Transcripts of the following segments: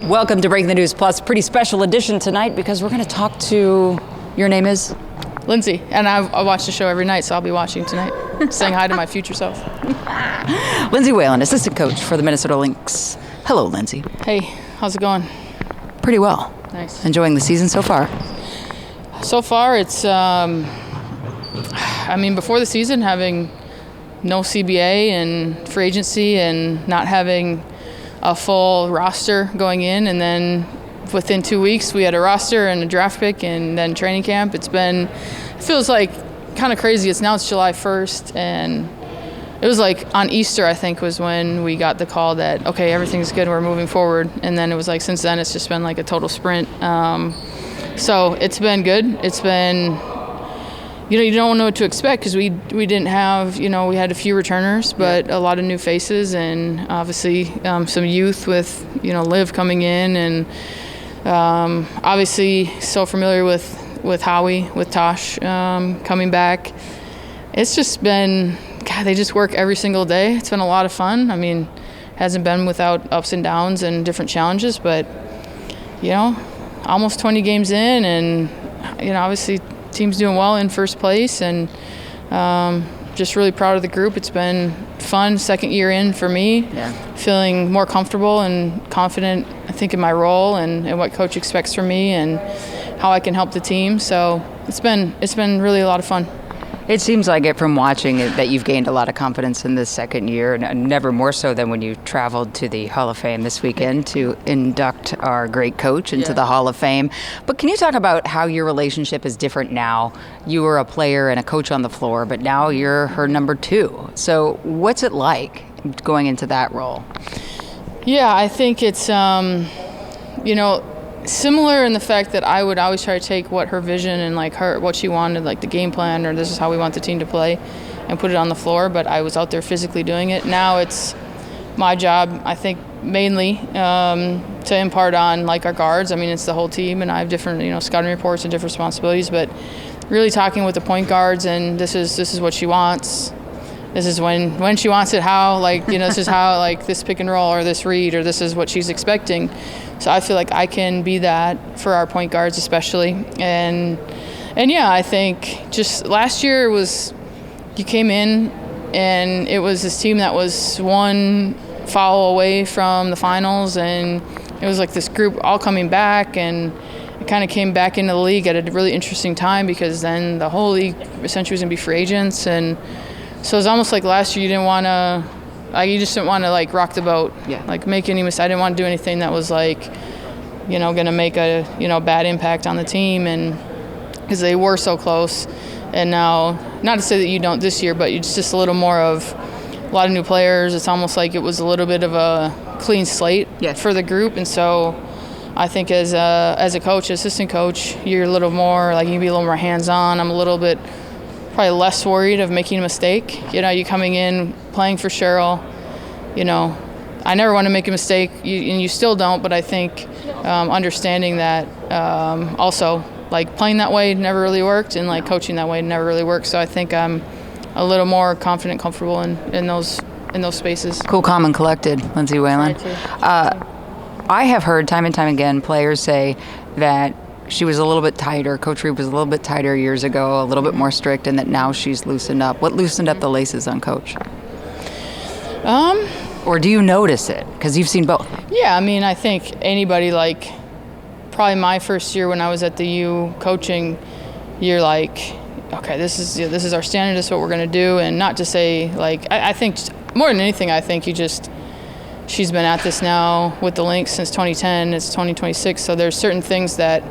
Welcome to Breaking the News Plus. Pretty special edition tonight because we're going to talk to, your name is? Lindsay, and I watch the show every night, so I'll be watching tonight, saying hi to my future self. Lindsay Whalen, assistant coach for the Minnesota Lynx. Hello, Lindsay. Hey, how's it going? Pretty well. Nice. Enjoying the season so far? So far, it's, before the season, having no CBA and free agency and not having a full roster going in, and then within 2 weeks we had a roster and a draft pick and then training camp. It feels like kind of crazy. It's July 1st, and it was like on Easter, I think, was when we got the call that, okay, everything's good, we're moving forward. And then it was like, since then, it's just been like a total sprint. So it's been good. It's been, you don't know what to expect because we didn't have, we had a few returners, but a lot of new faces, and obviously some youth with, Liv coming in, and obviously so familiar with Howie, with Tosh coming back. It's just been, God, they just work every single day. It's been a lot of fun. Hasn't been without ups and downs and different challenges, but, almost 20 games in, and, obviously team's doing well in first place, and just really proud of the group. It's been fun, second year in for me, feeling more comfortable and confident, I think, in my role and what coach expects from me and how I can help the team. So it's been really a lot of fun. It seems like it from watching it that you've gained a lot of confidence in this second year, and never more so than when you traveled to the Hall of Fame this weekend to induct our great coach into the Hall of Fame. But can you talk about how your relationship is different now? You were a player and a coach on the floor, but now you're her number two. So what's it like going into that role? Yeah, I think it's, similar in the fact that I would always try to take what her vision and what she wanted, like the game plan, or this is how we want the team to play, and put it on the floor, but I was out there physically doing it. Now it's my job, I think, mainly to impart on our guards. It's the whole team, and I have different, scouting reports and different responsibilities, but really talking with the point guards, and this is what she wants. This is when she wants it, how, this is how, this pick and roll or this read, or this is what she's expecting. So I feel like I can be that for our point guards especially. And yeah, I think just last year you came in and it was this team that was one foul away from the finals, and it was like this group all coming back, and it kind of came back into the league at a really interesting time because then the whole league essentially was going to be free agents. And so it was almost like last year you just didn't want to rock the boat, make any mistake. I didn't want to do anything that was going to make a bad impact on the team, and because they were so close. And now, not to say that you don't this year, but it's just a little more of a lot of new players. It's almost like it was a little bit of a clean slate for the group, and so I think as a coach, assistant coach, you're a little more you can be a little more hands-on. I'm a little bit probably less worried of making a mistake. You coming in, playing for Cheryl, I never want to make a mistake, and you still don't, but I think understanding that also, playing that way never really worked, and coaching that way never really worked. So I think I'm a little more confident, comfortable in those spaces. Cool, calm, and collected, Lindsay Whalen. I have heard time and time again players say that she was a little bit tighter. Coach Reed was a little bit tighter years ago, a little bit more strict, and that now she's loosened up. What loosened up the laces on Coach? Or do you notice it? Because you've seen both. Yeah, I think anybody, probably my first year when I was at the U coaching, you're okay, this is our standard, this is what we're going to do. And not to say, I think more than anything, I think she's been at this now with the Lynx since 2010. It's 2026, so there's certain things that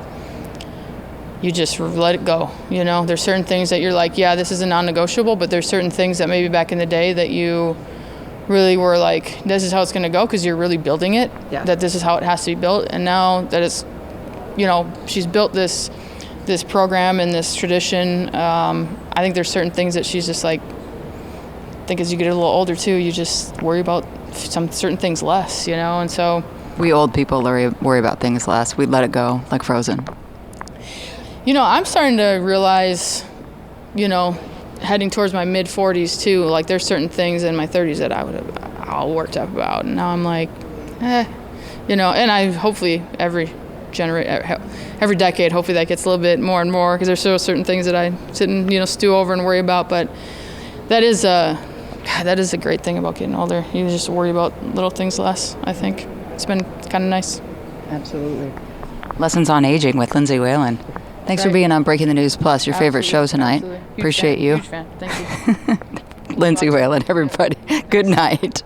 you just let it go. There's certain things that you're this is a non-negotiable, but there's certain things that maybe back in the day that you really were this is how it's going to go because you're really building it, that this is how it has to be built. And now that it's, she's built this program and this tradition, I think there's certain things that she's just I think as you get a little older too, you just worry about some certain things less, and so. We old people worry about things less. We let it go, like Frozen. I'm starting to realize, heading towards my mid-40s too, there's certain things in my 30s that I would have all worked up about. And now I'm and I hopefully every decade, hopefully that gets a little bit more and more, because there's still certain things that I sit and stew over and worry about. But that is a great thing about getting older. You just worry about little things less. I think it's been kind of nice. Absolutely. Lessons on Aging with Lindsay Whalen. Thanks for being on Breaking the News Plus, your favorite show tonight. Appreciate you. Huge fan. Thank you. Lindsay Whalen, everybody. Good night.